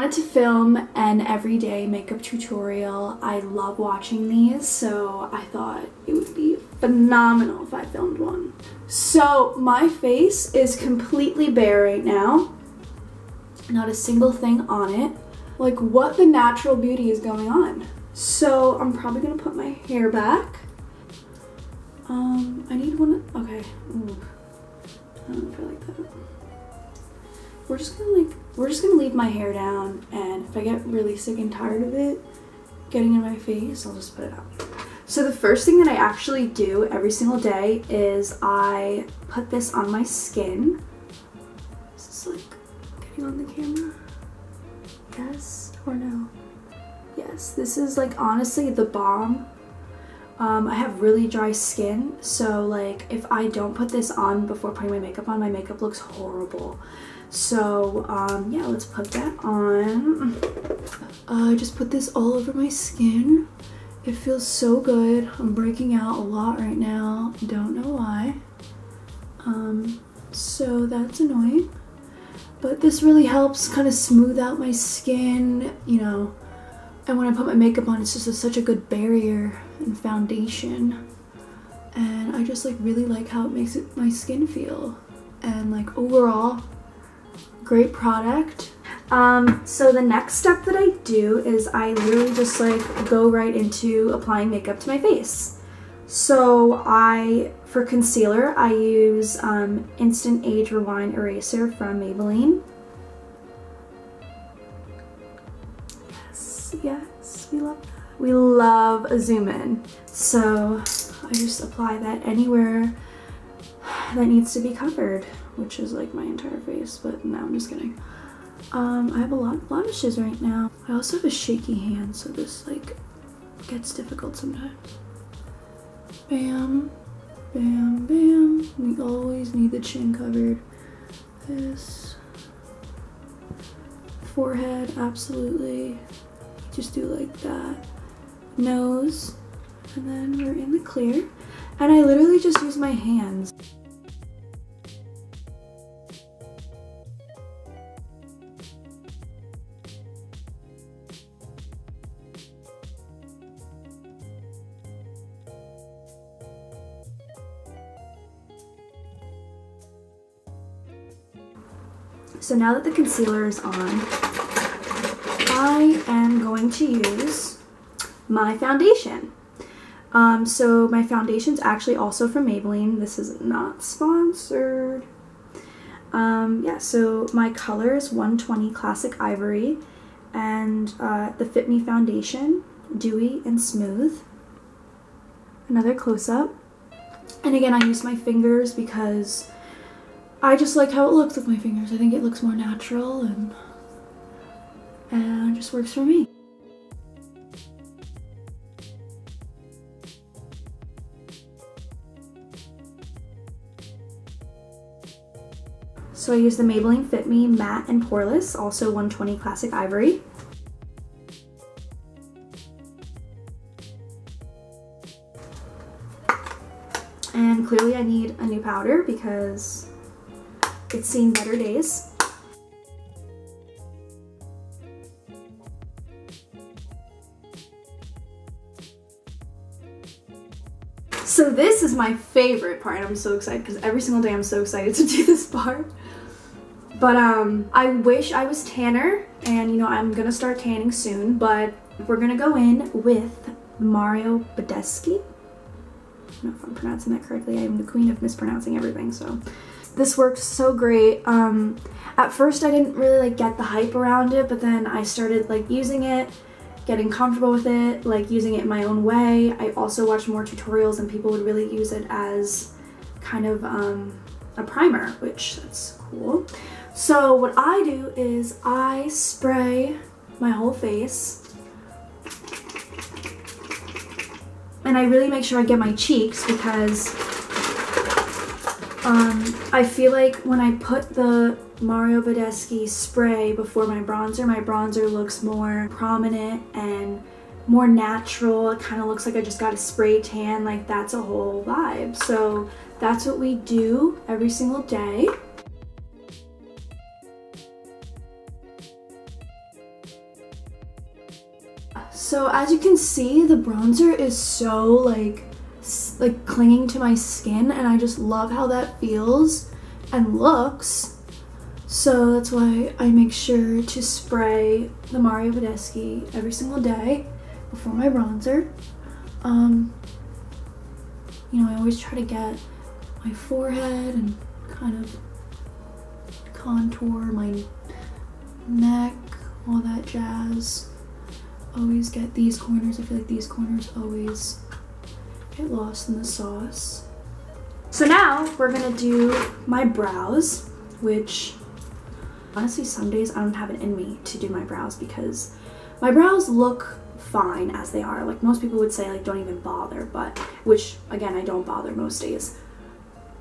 wanted to film an everyday makeup tutorial. I love watching these, so I thought it would be phenomenal if I filmed one. So my face is completely bare right now. Not a single thing on it. Like, what the natural beauty is going on? So I'm probably gonna put my hair back. I need one, okay. Ooh. I don't know if I like that. We're just gonna leave my hair down, and if I get really sick and tired of it getting in my face, I'll just put it up. So the first thing that I actually do every single day is I put this on my skin. Is this like getting on the camera? Yes or no? Yes, this is like honestly the bomb. I have really dry skin, so like if I don't put this on before putting my makeup on, my makeup looks horrible. So yeah, let's put that on. I just put this all over my skin. It feels so good. I'm breaking out a lot right now. Don't know why. So that's annoying. But this really helps kind of smooth out my skin, you know. And when I put my makeup on, it's just such a good barrier and foundation. And I just like really like how it makes my skin feel. And like overall, great product. So the next step that I do is I literally just like go right into applying makeup to my face. So for concealer, I use Instant Age Rewind Eraser from Maybelline. Yes, we love that. We love a zoom in. So I just apply that anywhere that needs to be covered, which is like my entire face, but no, I'm just kidding. I have a lot of blemishes right now. I also have a shaky hand, so this like gets difficult sometimes. Bam, bam, bam. We always need the chin covered. This. Forehead, absolutely. Just do like that. Nose, and then we're in the clear. And I literally just use my hands. So now that the concealer is on, I am going to use my foundation. So my foundation's actually also from Maybelline. This is not sponsored. Yeah, so my color is 120 Classic Ivory, and the Fit Me foundation, Dewy and Smooth. Another close-up. And again, I use my fingers because I just like how it looks with my fingers. I think it looks more natural and it just works for me. So I use the Maybelline Fit Me Matte and Pore-less, also 120 Classic Ivory. And clearly I need a new powder because it's seen better days. So this is my favorite part, and I'm so excited because every single day I'm so excited to do this part. But I wish I was tanner, and you know, I'm gonna start tanning soon, but we're gonna go in with Mario Badescu. I don't know if I'm pronouncing that correctly. I'm the queen of mispronouncing everything, so. This works so great. At first I didn't really like get the hype around it, but then I started like using it, getting comfortable with it, like using it in my own way. I also watched more tutorials and people would really use it as kind of a primer, which that's cool. So what I do is I spray my whole face, and I really make sure I get my cheeks because I feel like when I put the Mario Badescu spray before my bronzer looks more prominent and more natural. It kind of looks like I just got a spray tan, like that's a whole vibe. So that's what we do every single day. So as you can see, the bronzer is so like clinging to my skin, and I just love how that feels and looks. So that's why I make sure to spray the Mario Badescu every single day before my bronzer. You know, I always try to get my forehead and kind of contour my neck, all that jazz. Always get these corners. I feel like these corners always get lost in the sauce. So now we're gonna do my brows, which honestly some days I don't have it in me to do my brows because my brows look fine as they are. Like most people would say, like, don't even bother, but which again, I don't bother most days.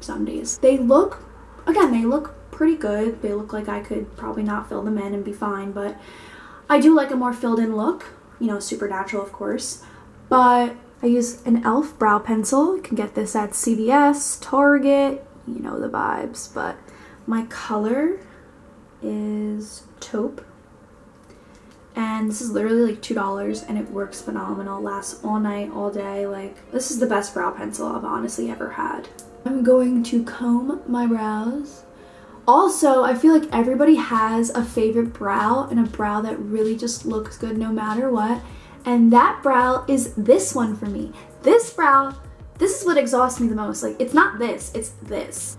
Some days they look, again, they look pretty good. They look like I could probably not fill them in and be fine, but I do like a more filled in look, you know, super natural of course. But I use an e.l.f. brow pencil. You can get this at CVS, Target, you know the vibes. But my color is taupe, and this is literally like $2 and it works phenomenal. Lasts all night, all day. Like, this is the best brow pencil I've honestly ever had. I'm going to comb my brows. Also, I feel like everybody has a favorite brow and a brow that really just looks good no matter what. And that brow is this one for me. This brow, this is what exhausts me the most. Like, it's not this, it's this.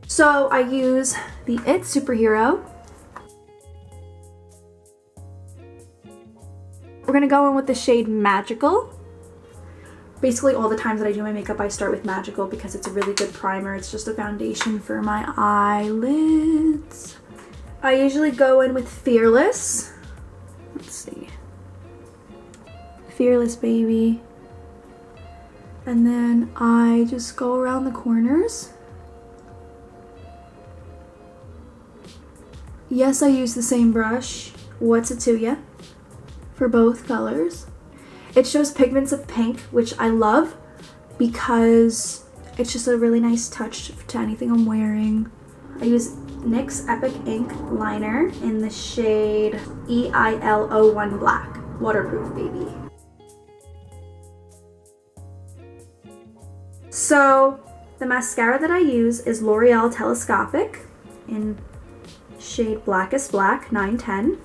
So I use the It Superhero. We're gonna go in with the shade Magical. Basically all the times that I do my makeup, I start with Magical because it's a really good primer. It's just a foundation for my eyelids. I usually go in with Fearless. Let's see. Fearless, baby. And then I just go around the corners. Yes, I use the same brush, What's It To Ya, for both colors. It shows pigments of pink, which I love because it's just a really nice touch to anything I'm wearing. I use NYX Epic Ink liner in the shade EIL01 Black. Waterproof, baby. So the mascara that I use is L'Oreal Telescopic in shade Blackest Black 910.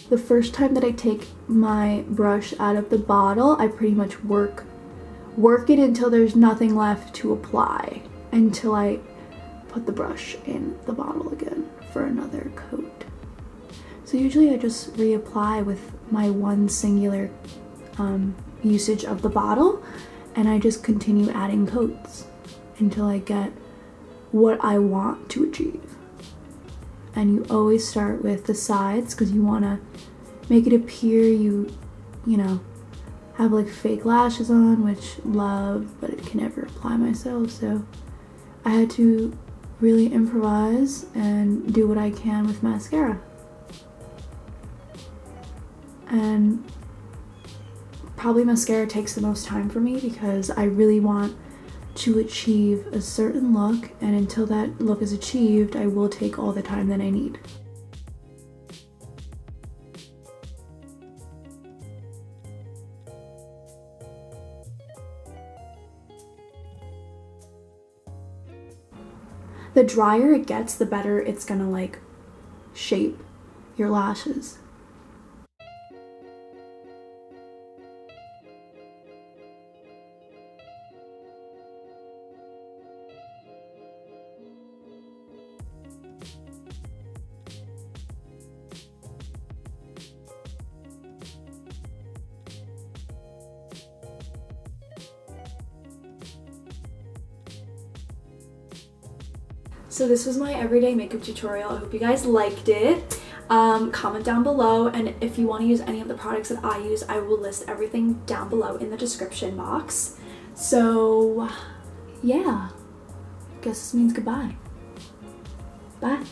The first time that I take my brush out of the bottle, I pretty much work it until there's nothing left to apply, until I put the brush in the bottle again for another coat. So usually I just reapply with my one singular usage of the bottle, and I just continue adding coats until I get what I want to achieve. And you always start with the sides because you want to make it appear you know, have like fake lashes on, which love, but it can never apply myself. So I had to really improvise and do what I can with mascara. And probably mascara takes the most time for me because I really want to achieve a certain look, and until that look is achieved, I will take all the time that I need. The drier it gets, the better it's gonna like shape your lashes. So this was my everyday makeup tutorial. I hope you guys liked it. Comment down below, and if you want to use any of the products that I use, I will list everything down below in the description box. So yeah, I guess this means goodbye. Bye.